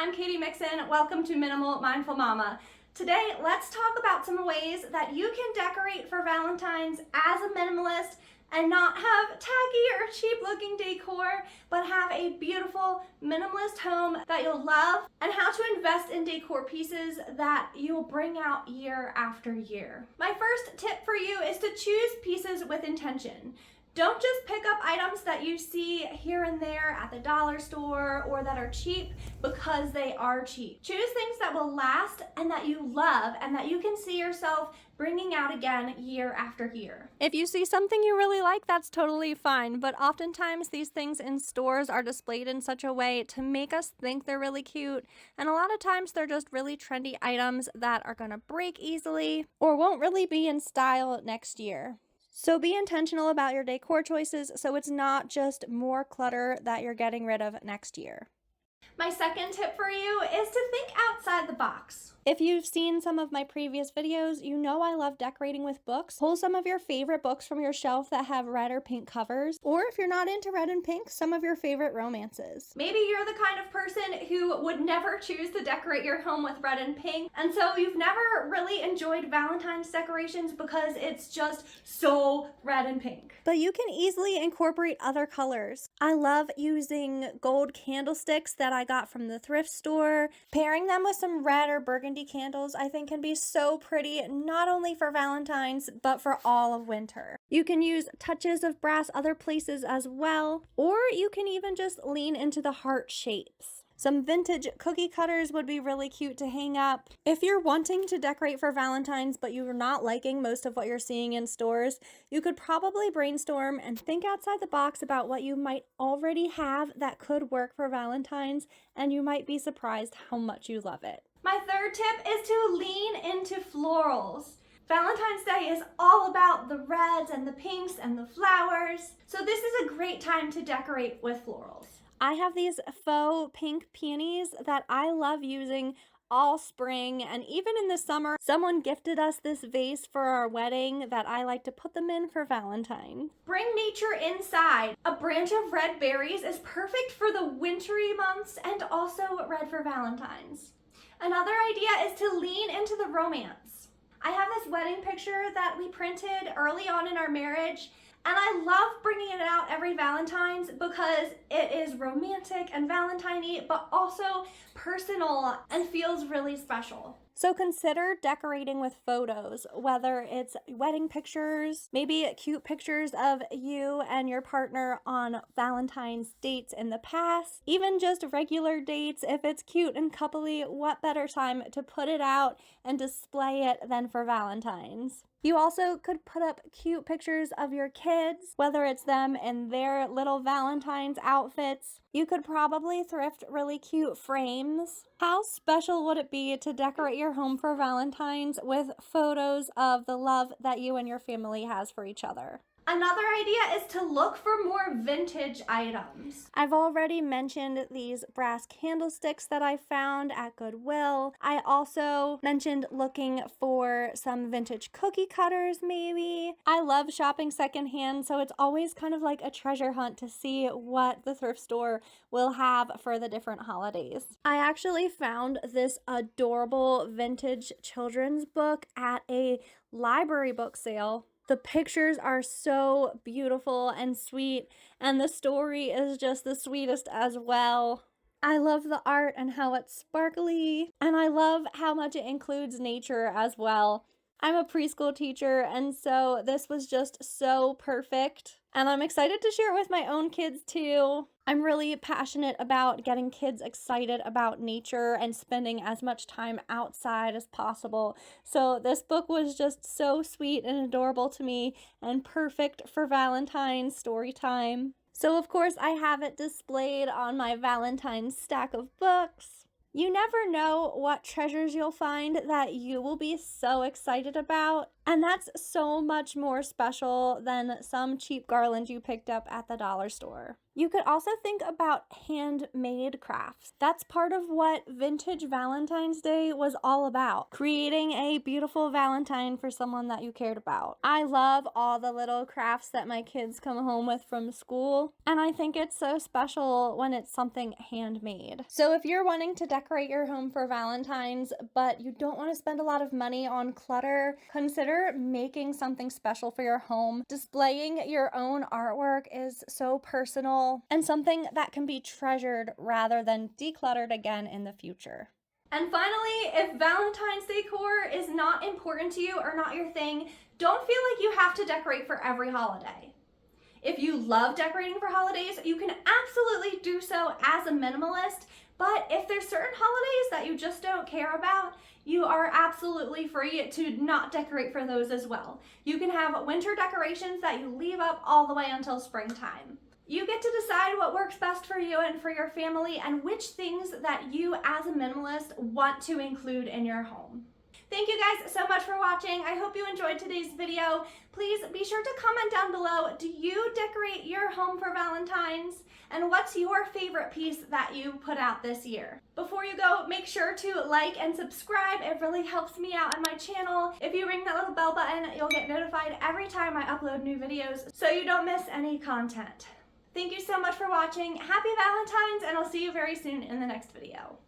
I'm Katie Mixon. Welcome to Minimal Mindful Mama. Today, let's talk about some ways that you can decorate for Valentine's as a minimalist and not have tacky or cheap looking decor, but have a beautiful minimalist home that you'll love, and how to invest in decor pieces that you'll bring out year after year. My first tip for you is to choose pieces with intention. Don't just pick up items that you see here and there at the dollar store or that are cheap because they are cheap. Choose things that will last and that you love and that you can see yourself bringing out again year after year. If you see something you really like, that's totally fine, but oftentimes these things in stores are displayed in such a way to make us think they're really cute, and a lot of times they're just really trendy items that are gonna break easily or won't really be in style next year. So be intentional about your decor choices so it's not just more clutter that you're getting rid of next year. My second tip for you is to think outside the box. If you've seen some of my previous videos, you know I love decorating with books. Pull some of your favorite books from your shelf that have red or pink covers, or if you're not into red and pink, some of your favorite romances. Maybe you're the kind of person who would never choose to decorate your home with red and pink, and so you've never really enjoyed Valentine's decorations because it's just so red and pink. But you can easily incorporate other colors. I love using gold candlesticks that I got from the thrift store. Pairing them with some red or burgundy candles I think can be so pretty, not only for Valentine's but for all of winter. You can use touches of brass other places as well, or you can even just lean into the heart shapes. Some vintage cookie cutters would be really cute to hang up. If you're wanting to decorate for Valentine's but you're not liking most of what you're seeing in stores, you could probably brainstorm and think outside the box about what you might already have that could work for Valentine's, and you might be surprised how much you love it. My third tip is to lean into florals. Valentine's Day is all about the reds and the pinks and the flowers, so this is a great time to decorate with florals. I have these faux pink peonies that I love using all spring, and even in the summer. Someone gifted us this vase for our wedding that I like to put them in for Valentine's. Bring nature inside. A branch of red berries is perfect for the wintry months and also red for Valentine's. Another idea is to lean into the romance. I have this wedding picture that we printed early on in our marriage, and I love bringing it out every Valentine's because it is romantic and Valentine-y, but also personal and feels really special. So consider decorating with photos, whether it's wedding pictures, maybe cute pictures of you and your partner on Valentine's dates in the past, even just regular dates. If it's cute and coupley, what better time to put it out and display it than for Valentine's? You also could put up cute pictures of your kids, whether it's them in their little Valentine's outfits. You could probably thrift really cute frames. How special would it be to decorate your home for Valentine's with photos of the love that you and your family has for each other? Another idea is to look for more vintage items. I've already mentioned these brass candlesticks that I found at Goodwill. I also mentioned looking for some vintage cookie cutters maybe. I love shopping secondhand, so it's always kind of like a treasure hunt to see what the thrift store will have for the different holidays. I actually found this adorable vintage children's book at a library book sale. The pictures are so beautiful and sweet, and the story is just the sweetest as well. I love the art and how it's sparkly, and I love how much it includes nature as well. I'm a preschool teacher, and so this was just so perfect, and I'm excited to share it with my own kids too. I'm really passionate about getting kids excited about nature and spending as much time outside as possible. So this book was just so sweet and adorable to me and perfect for Valentine's story time. So of course I have it displayed on my Valentine's stack of books. You never know what treasures you'll find that you will be so excited about. And that's so much more special than some cheap garland you picked up at the dollar store. You could also think about handmade crafts. That's part of what Vintage Valentine's Day was all about, creating a beautiful Valentine for someone that you cared about. I love all the little crafts that my kids come home with from school, and I think it's so special when it's something handmade. So if you're wanting to decorate your home for Valentine's, but you don't want to spend a lot of money on clutter, consider making something special for your home. Displaying your own artwork is so personal and something that can be treasured rather than decluttered again in the future. And finally, if Valentine's decor is not important to you or not your thing, don't feel like you have to decorate for every holiday. If you love decorating for holidays, you can absolutely do so as a minimalist, but if there's certain holidays that you just don't care about, you are absolutely free to not decorate for those as well. You can have winter decorations that you leave up all the way until springtime. You get to decide what works best for you and for your family and which things that you as a minimalist want to include in your home. Thank you guys so much for watching. I hope you enjoyed today's video. Please be sure to comment down below, do you decorate your home for Valentine's? And what's your favorite piece that you put out this year? Before you go, make sure to like and subscribe. It really helps me out on my channel. If you ring that little bell button, you'll get notified every time I upload new videos so you don't miss any content. Thank you so much for watching. Happy Valentine's, and I'll see you very soon in the next video.